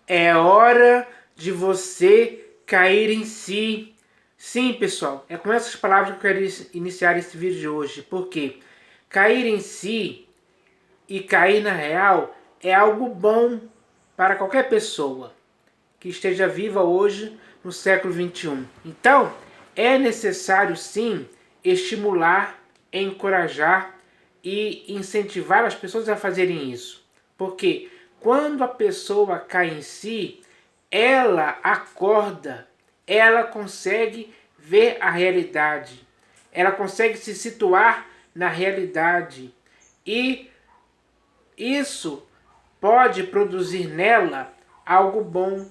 É hora de você cair em si. Sim, pessoal, é com essas palavras que eu quero iniciar esse vídeo de hoje. Porque cair em si e cair na real é algo bom para qualquer pessoa que esteja viva hoje no século XXI. Então, é necessário sim estimular, encorajar e incentivar as pessoas a fazerem isso. Porque quando a pessoa cai em si, ela acorda, ela consegue ver a realidade, ela consegue se situar na realidade e isso pode produzir nela algo bom,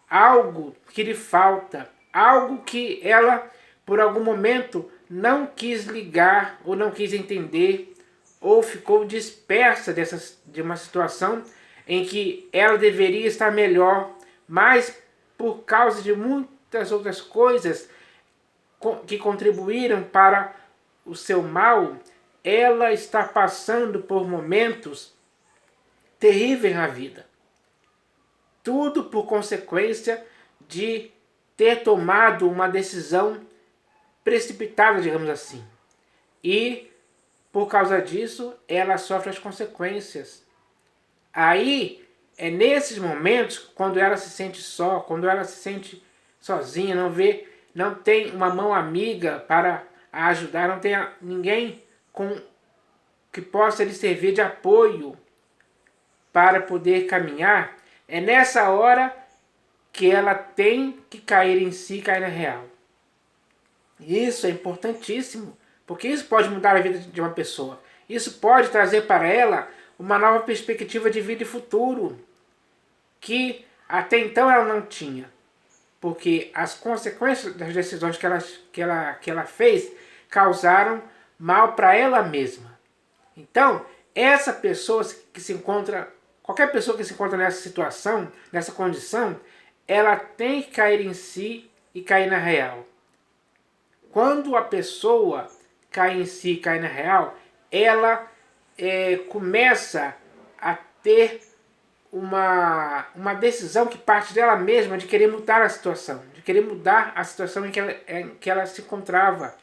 algo que lhe falta, algo que ela por algum momento não quis ligar ou não quis entender ou ficou dispersa de uma situação em que ela deveria estar melhor, mas por causa de muitas outras coisas que contribuíram para o seu mal, ela está passando por momentos terríveis na vida. Tudo por consequência de ter tomado uma decisão precipitada, digamos assim. E, por causa disso, ela sofre as consequências. Aí, é nesses momentos, quando ela se sente só, quando ela se sente sozinha, não tem uma mão amiga para a ajudar, não tem ninguém que possa lhe servir de apoio para poder caminhar, é nessa hora que ela tem que cair em si, cair na real. Isso é importantíssimo, porque isso pode mudar a vida de uma pessoa. Isso pode trazer para ela uma nova perspectiva de vida e futuro, que até então ela não tinha. Porque as consequências das decisões que ela fez causaram mal para ela mesma. Então, essa pessoa que se encontra, qualquer pessoa que se encontra nessa situação, nessa condição, ela tem que cair em si e cair na real. Quando a pessoa cai em si e cai na real, ela começa a ter uma decisão que parte dela mesma de querer mudar a situação, de querer mudar a situação em que ela se encontrava.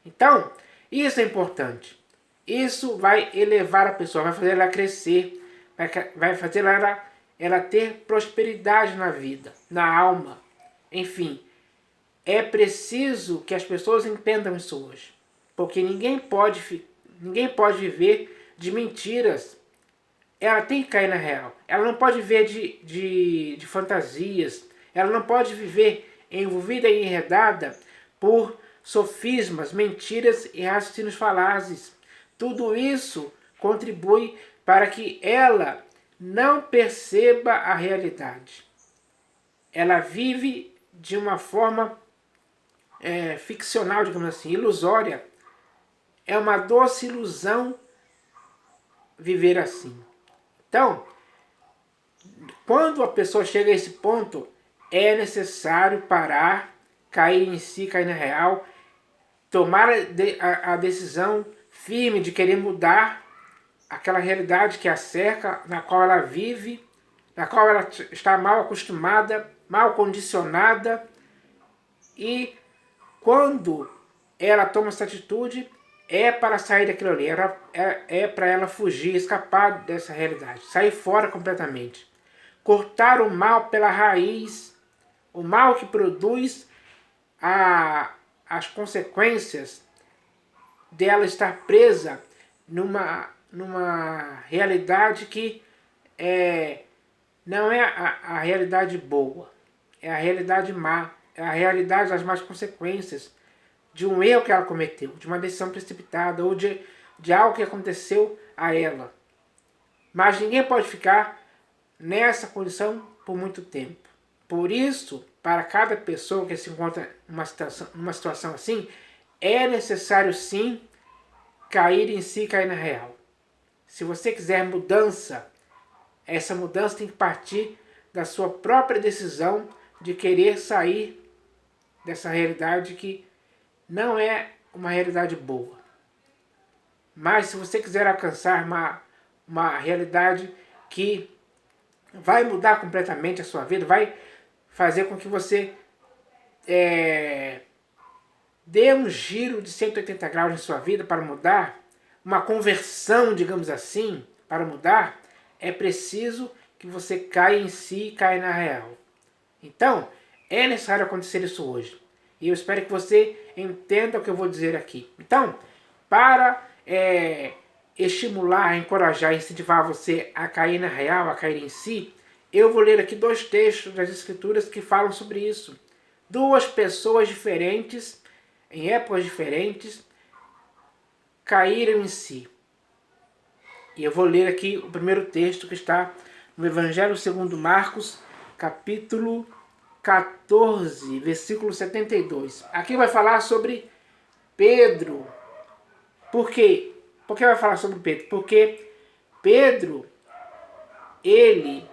Então, isso é importante. Isso vai elevar a pessoa, vai fazer ela crescer, vai fazer ela ter prosperidade na vida, na alma. Enfim, é preciso que as pessoas entendam isso hoje. Porque ninguém pode viver de mentiras. Ela tem que cair na real. Ela não pode viver de fantasias. Ela não pode viver envolvida e enredada por sofismas, mentiras e raciocínios falazes. Tudo isso contribui para que ela não perceba a realidade. Ela vive de uma forma ficcional, digamos assim, ilusória. É uma doce ilusão viver assim. Então, quando a pessoa chega a esse ponto, é necessário parar, cair em si, cair na real, tomar a decisão firme de querer mudar aquela realidade que a cerca, na qual ela vive, na qual ela está mal acostumada, mal condicionada. E quando ela toma essa atitude, é para sair daquilo ali, é para ela fugir, escapar dessa realidade, sair fora completamente. Cortar o mal pela raiz, o mal que produz as consequências dela estar presa numa realidade que não é a realidade boa, é a realidade má, é a realidade das más consequências de um erro que ela cometeu, de uma decisão precipitada ou de algo que aconteceu a ela. Mas ninguém pode ficar nessa condição por muito tempo. Por isso, para cada pessoa que se encontra numa situação assim, é necessário sim cair em si, cair na real. Se você quiser mudança, essa mudança tem que partir da sua própria decisão de querer sair dessa realidade que não é uma realidade boa. Mas se você quiser alcançar uma realidade que vai mudar completamente a sua vida, vai fazer com que você dê um giro de 180 graus em sua vida para mudar, uma conversão, digamos assim, para mudar, é preciso que você caia em si e caia na real. Então, é necessário acontecer isso hoje. E eu espero que você entenda o que eu vou dizer aqui. Então, para estimular, encorajar, incentivar você a cair na real, a cair em si, eu vou ler aqui 2 textos das Escrituras que falam sobre isso. 2 pessoas diferentes, em épocas diferentes, caíram em si. E eu vou ler aqui o primeiro texto que está no Evangelho segundo Marcos, capítulo 14, versículo 72. Aqui vai falar sobre Pedro. Por quê? Por que vai falar sobre Pedro? Porque Pedro, ele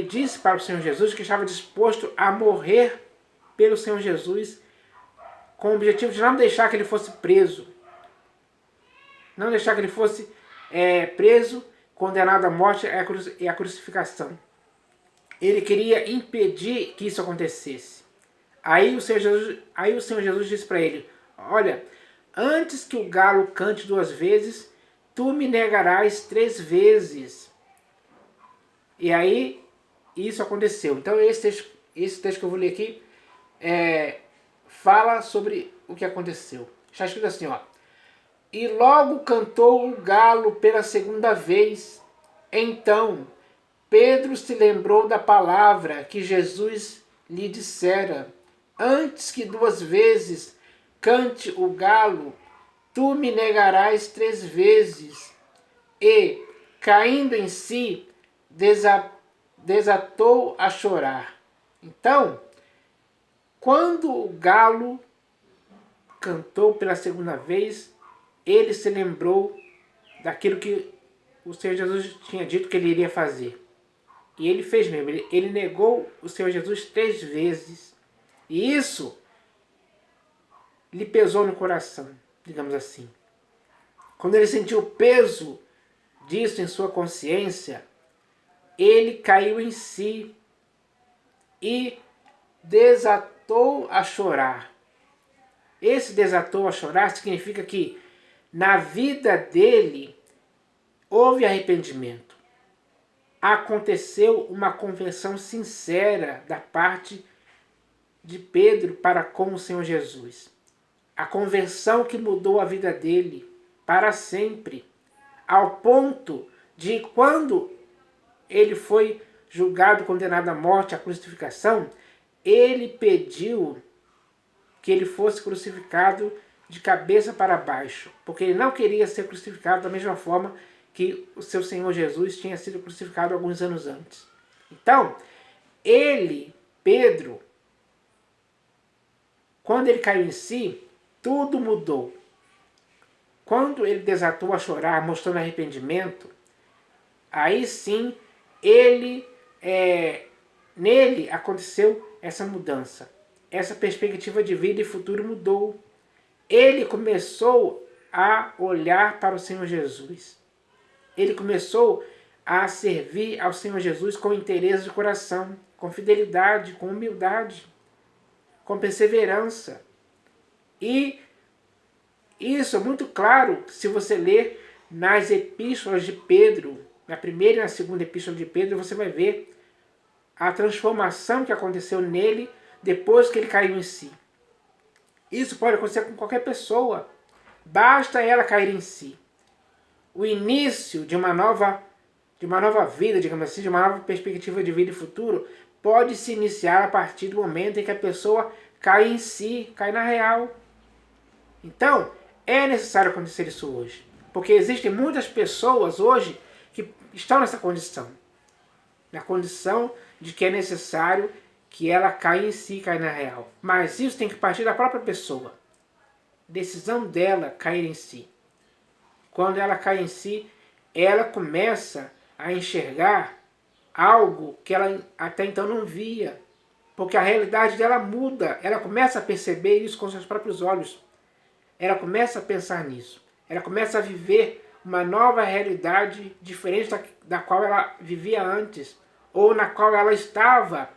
disse para o Senhor Jesus que estava disposto a morrer pelo Senhor Jesus com o objetivo de não deixar que ele fosse preso. Não deixar que ele fosse preso, condenado à morte e à crucificação. Ele queria impedir que isso acontecesse. Aí o Senhor Jesus disse para ele: olha, antes que o galo cante 2 vezes, tu me negarás 3 vezes. E aí isso aconteceu. Então esse texto que eu vou ler aqui fala sobre o que aconteceu. Está escrito assim, ó. E logo cantou o galo pela 2ª vez. Então Pedro se lembrou da palavra que Jesus lhe dissera: antes que 2 vezes cante o galo, tu me negarás 3 vezes. E, caindo em si, desatou a chorar. Então, quando o galo cantou pela 2ª vez, ele se lembrou daquilo que o Senhor Jesus tinha dito que ele iria fazer. E ele fez mesmo, ele negou o Senhor Jesus 3 vezes. E isso lhe pesou no coração, digamos assim. Quando ele sentiu o peso disso em sua consciência, ele caiu em si e desatou a chorar. Esse desatou a chorar significa que na vida dele houve arrependimento. Aconteceu uma conversão sincera da parte de Pedro para com o Senhor Jesus. A conversão que mudou a vida dele para sempre, ao ponto de quando ele foi julgado, condenado à morte, à crucificação, ele pediu que ele fosse crucificado de cabeça para baixo, porque ele não queria ser crucificado da mesma forma que o seu Senhor Jesus tinha sido crucificado alguns anos antes. Então, Pedro, quando ele caiu em si, tudo mudou. Quando ele desatou a chorar, mostrando arrependimento, aí sim, nele aconteceu essa mudança. Essa perspectiva de vida e futuro mudou. Ele começou a olhar para o Senhor Jesus. Ele começou a servir ao Senhor Jesus com interesse de coração, com fidelidade, com humildade, com perseverança. E isso é muito claro se você ler nas epístolas de Pedro, na primeira e na segunda epístola de Pedro, você vai ver a transformação que aconteceu nele depois que ele caiu em si. Isso pode acontecer com qualquer pessoa. Basta ela cair em si. O início de uma nova vida, digamos assim, de uma nova perspectiva de vida e futuro, pode se iniciar a partir do momento em que a pessoa cai em si, cai na real. Então, é necessário acontecer isso hoje. Porque existem muitas pessoas hoje que estão nessa condição. Na condição de que é necessário que ela caia em si, caia na real. Mas isso tem que partir da própria pessoa. Decisão dela cair em si. Quando ela cai em si, ela começa a enxergar algo que ela até então não via. Porque a realidade dela muda. Ela começa a perceber isso com seus próprios olhos. Ela começa a pensar nisso. Ela começa a viver uma nova realidade diferente da qual ela vivia antes, ou na qual ela estava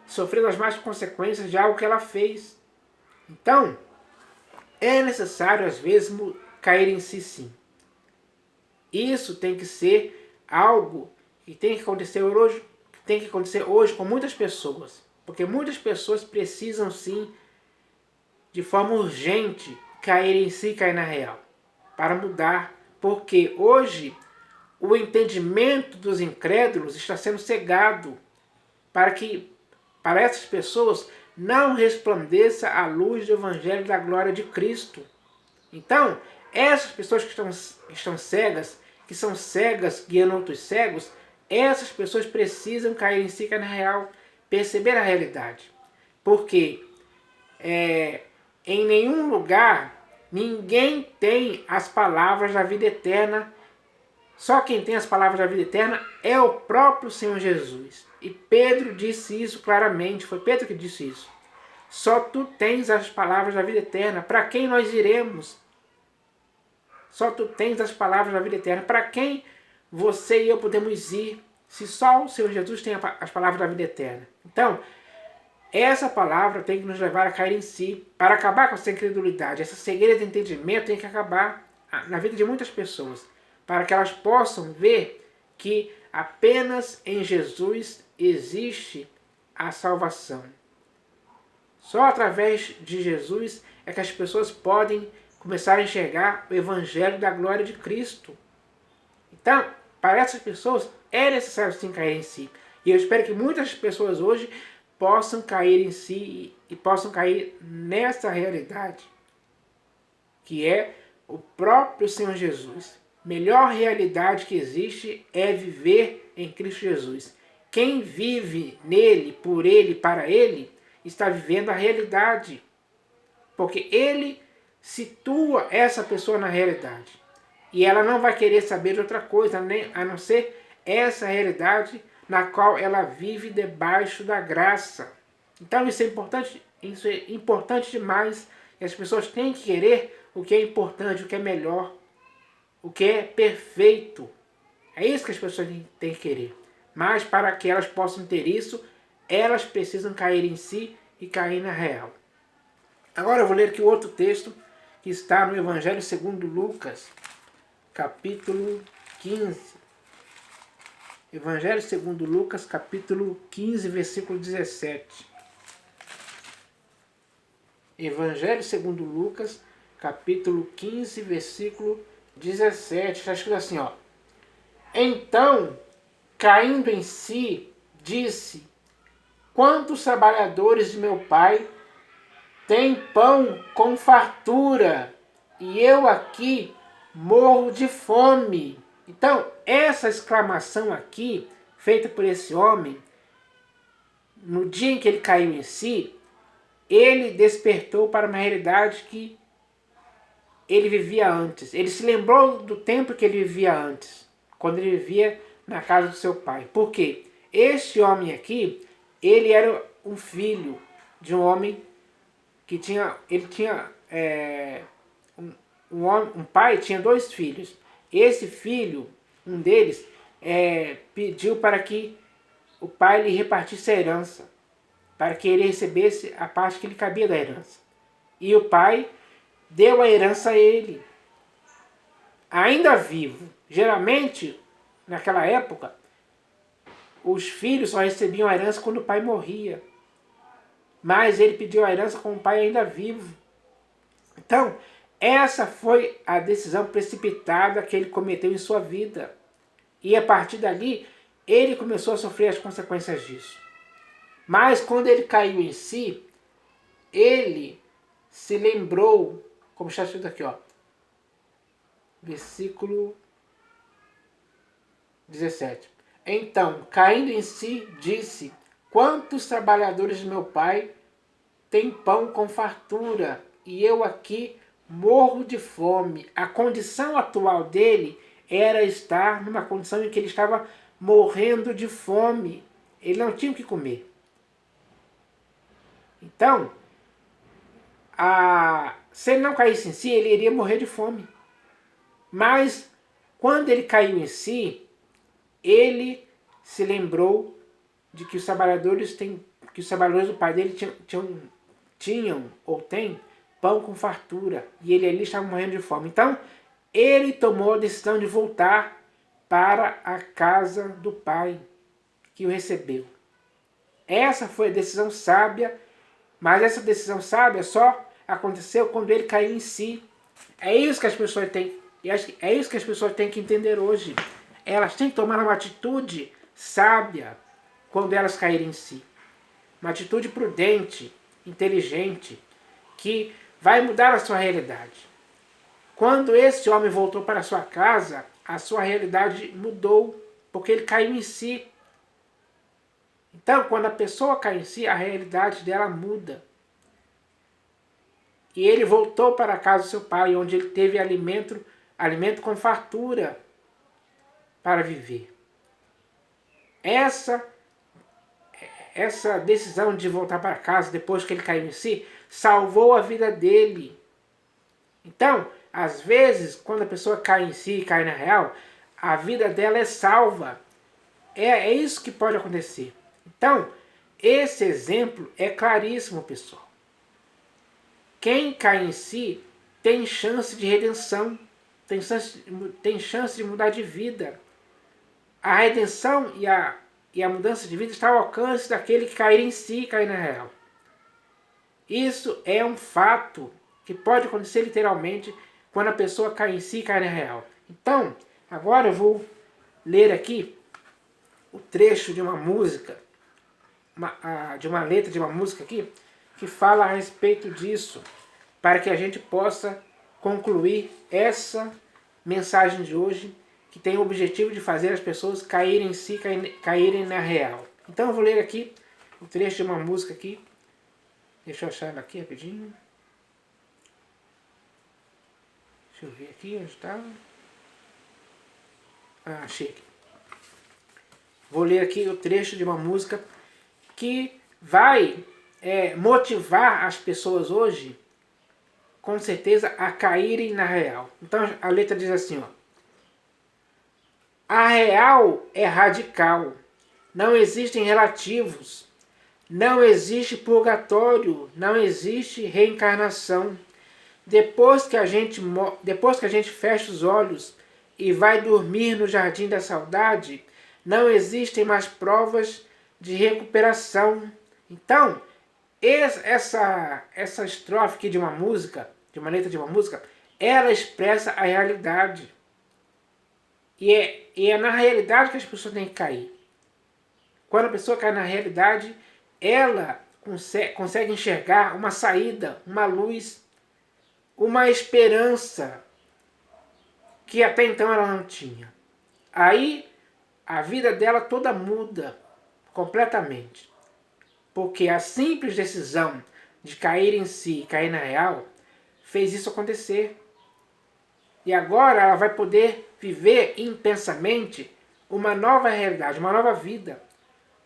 sofrendo as más consequências de algo que ela fez. Então, é necessário às vezes cair em si, sim. Isso tem que ser algo que tem que acontecer hoje com muitas pessoas, porque muitas pessoas precisam sim, de forma urgente, cair em si e cair na real, para mudar, porque hoje o entendimento dos incrédulos está sendo cegado para que para essas pessoas não resplandeça a luz do Evangelho da glória de Cristo. Então, essas pessoas que estão cegas, que são cegas guiando outros cegos, essas pessoas precisam cair em si na real, perceber a realidade. Porque em nenhum lugar ninguém tem as palavras da vida eterna. Só quem tem as palavras da vida eterna é o próprio Senhor Jesus. E Pedro disse isso claramente, foi Pedro que disse isso. Só tu tens as palavras da vida eterna. Para quem nós iremos? Só tu tens as palavras da vida eterna. Para quem você e eu podemos ir, se só o Senhor Jesus tem as palavras da vida eterna? Então, essa palavra tem que nos levar a cair em si, para acabar com essa incredulidade. Essa cegueira de entendimento tem que acabar na vida de muitas pessoas, para que elas possam ver que apenas em Jesus existe a salvação. Só através de Jesus é que as pessoas podem começar a enxergar o Evangelho da glória de Cristo. Então, para essas pessoas é necessário sim cair em si. E eu espero que muitas pessoas hoje possam cair em si e possam cair nessa realidade, que é o próprio Senhor Jesus. Melhor realidade que existe é viver em Cristo Jesus. Quem vive nele, por ele, para ele, está vivendo a realidade. Porque ele situa essa pessoa na realidade. E ela não vai querer saber de outra coisa, a não ser essa realidade na qual ela vive debaixo da graça. Então isso é importante demais. E as pessoas têm que querer o que é importante, o que é melhor, o que é perfeito. É isso que as pessoas têm que querer. Mas para que elas possam ter isso, elas precisam cair em si e cair na real. Agora eu vou ler aqui outro texto que está no Evangelho segundo Lucas, capítulo 15. Evangelho segundo Lucas, capítulo 15, versículo 17. Evangelho segundo Lucas, capítulo 15, versículo 17. Está escrito assim, ó. Então, caindo em si, disse: quantos trabalhadores de meu pai têm pão com fartura, e eu aqui morro de fome. Então, essa exclamação aqui, feita por esse homem, no dia em que ele caiu em si, ele despertou para uma realidade que ele vivia antes. Ele se lembrou do tempo que ele vivia antes, quando ele vivia na casa do seu pai. Por quê? Este homem aqui, ele era um filho de um homem que tinha um pai tinha 2 filhos. Esse filho, um deles, pediu para que o pai lhe repartisse a herança, para que ele recebesse a parte que lhe cabia da herança. E o pai deu a herança a ele, ainda vivo. Geralmente, naquela época, os filhos só recebiam a herança quando o pai morria. Mas ele pediu a herança com o pai ainda vivo. Então, essa foi a decisão precipitada que ele cometeu em sua vida. E a partir dali, ele começou a sofrer as consequências disso. Mas quando ele caiu em si, ele se lembrou, como está escrito aqui, ó, versículo 17. Então, caindo em si, disse: quantos trabalhadores de meu pai têm pão com fartura, e eu aqui morro de fome. A condição atual dele era estar numa condição em que ele estava morrendo de fome. Ele não tinha o que comer. Então, se ele não caísse em si, ele iria morrer de fome. Mas quando ele caiu em si, ele se lembrou de que os trabalhadores do pai dele tinham ou têm pão com fartura, e ele ali estava morrendo de fome. Então, ele tomou a decisão de voltar para a casa do pai que o recebeu. Essa foi a decisão sábia, mas essa decisão sábia só aconteceu quando ele caiu em si. É isso que as pessoas têm, é isso que as pessoas têm que entender hoje. Elas têm que tomar uma atitude sábia quando elas caírem em si. Uma atitude prudente, inteligente, que vai mudar a sua realidade. Quando esse homem voltou para sua casa, a sua realidade mudou, porque ele caiu em si. Então, quando a pessoa cai em si, a realidade dela muda. E ele voltou para a casa do seu pai, onde ele teve alimento com fartura para viver. Essa decisão de voltar para casa, depois que ele caiu em si, salvou a vida dele. Então, às vezes, quando a pessoa cai em si, cai na real, a vida dela é salva. É isso que pode acontecer. Então, esse exemplo é claríssimo, pessoal. Quem cai em si tem chance de redenção, tem chance de mudar de vida. A redenção e a mudança de vida está ao alcance daquele que cair em si e cair na real. Isso é um fato que pode acontecer literalmente quando a pessoa cai em si e cai na real. Então, agora eu vou ler aqui o trecho de uma música, de uma letra de uma música aqui, que fala a respeito disso, para que a gente possa concluir essa mensagem de hoje, que tem o objetivo de fazer as pessoas caírem em si, caírem na real. Então eu vou ler aqui o trecho de uma música aqui. Deixa eu achar ela aqui rapidinho. Deixa eu ver aqui onde está. Achei aqui. Vou ler aqui o trecho de uma música que vai motivar as pessoas hoje, com certeza, a caírem na real. Então a letra diz assim, ó. A real é radical. Não existem relativos. Não existe purgatório. Não existe reencarnação. Depois que a gente fecha os olhos e vai dormir no jardim da saudade, não existem mais provas de recuperação. Então, essa estrofe aqui de uma música, de uma letra de uma música, ela expressa a realidade. E é na realidade que as pessoas têm que cair. Quando a pessoa cai na realidade, ela consegue enxergar uma saída, uma luz, uma esperança que até então ela não tinha. Aí a vida dela toda muda completamente. Porque a simples decisão de cair em si e cair na real fez isso acontecer. E agora ela vai poder viver intensamente uma nova realidade, uma nova vida,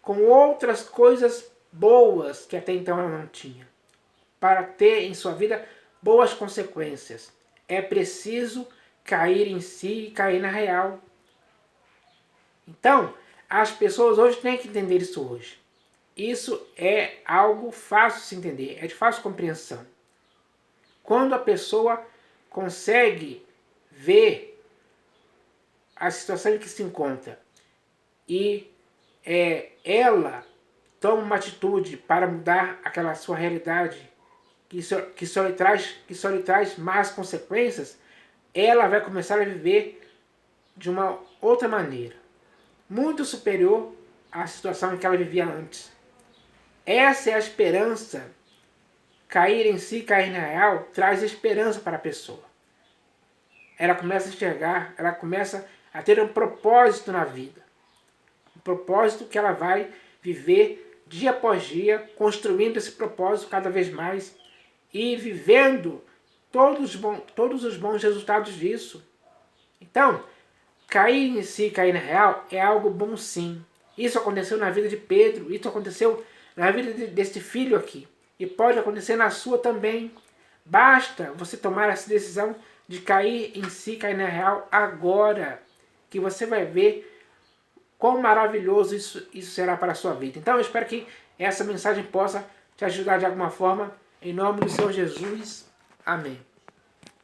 com outras coisas boas que até então ela não tinha, para ter em sua vida boas consequências. É preciso cair em si e cair na real. Então, as pessoas hoje têm que entender isso hoje. Isso é algo fácil de se entender, é de fácil compreensão. Quando a pessoa consegue ver a situação em que se encontra e ela toma uma atitude para mudar aquela sua realidade que só lhe traz más consequências, ela vai começar a viver de uma outra maneira, muito superior à situação em que ela vivia antes. Essa é a esperança. Cair em si, cair na real, traz esperança para a pessoa. Ela começa a enxergar, ela começa a ter um propósito na vida. Um propósito que ela vai viver dia após dia, construindo esse propósito cada vez mais e vivendo todos os bons resultados disso. Então, cair em si, cair na real é algo bom sim. Isso aconteceu na vida de Pedro, isso aconteceu na vida deste filho aqui. E pode acontecer na sua também. Basta você tomar essa decisão de cair em si, cair na real agora, que você vai ver quão maravilhoso isso será para a sua vida. Então eu espero que essa mensagem possa te ajudar de alguma forma. Em nome do Senhor Jesus. Amém.